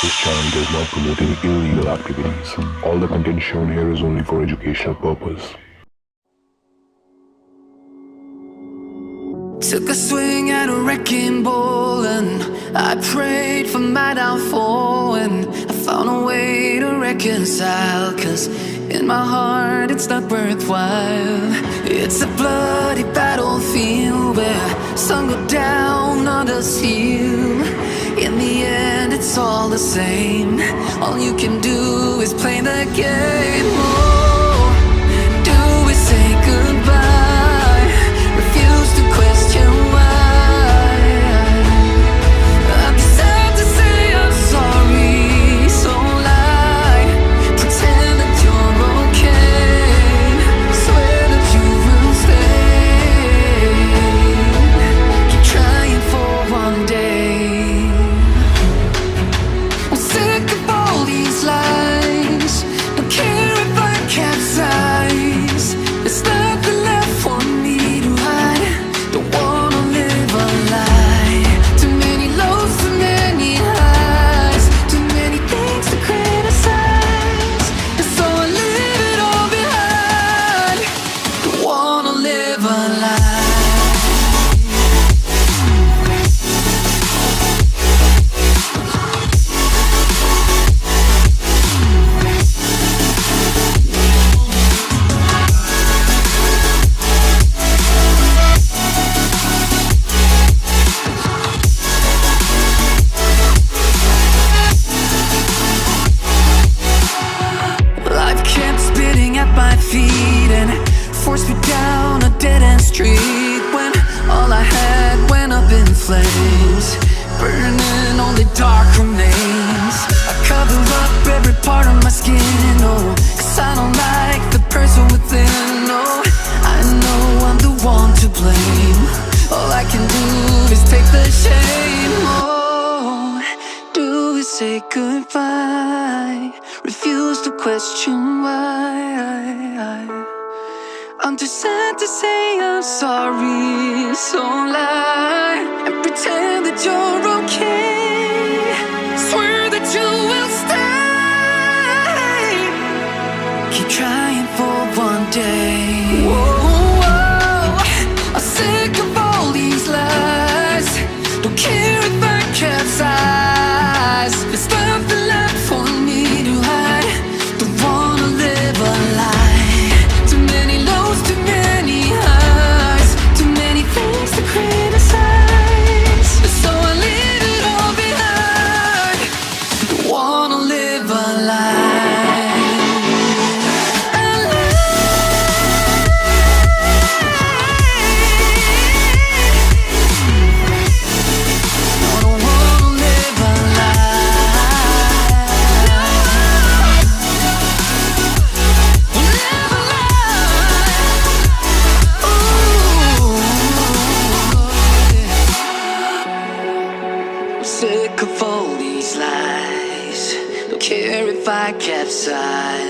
This channel does not promote any illegal activities. All the content shown here is only for educational purpose. Took a swing at a wrecking ball and I prayed for my downfall, and I found a way to reconcile, 'cause in my heart it's not worthwhile. It's a bloody battlefield where some go down, others heal. In the end it's all the same. All you can do is play the game. Oh, do we say goodbye? Refuse to question why. I'd be sad to say I'm sorry, so lie. Pretend that you're okay. Swear that you will stay. Keep trying for one day. I'm sick of all these lies. Don't care if I capsize. There's nothing left for me to hide. Don't wanna live a lie. Too many lows, too many highs. Too many things to criticize. And so I leave it all behind. Don't wanna live a lie. Life kept spitting at my feet and forced me down a dead-end street, when all I had went up in flames, burning only dark remains. I cover up every part of my skin, oh, 'cause I don't like the person within. Oh, I know I'm the one to blame. All I can do is take the shame. Oh, do we say goodbye? Refuse to question why. I'm too sad to say I'm sorry, so lie and pretend that you're okay. Swear that you will stay. Keep trying for one day. Whoa, I'm sick of all these lies. Don't care if I capsize. There's nothing left for me to hide. Don't wanna live a lie. Too many lows, too many highs. Too many things to criticize. So I leave it all behind. Don't wanna live a lie. A lie. I don't wanna live a lie. Live a lie. Ooh. I'm sick of all these lies. Don't care if I capsize.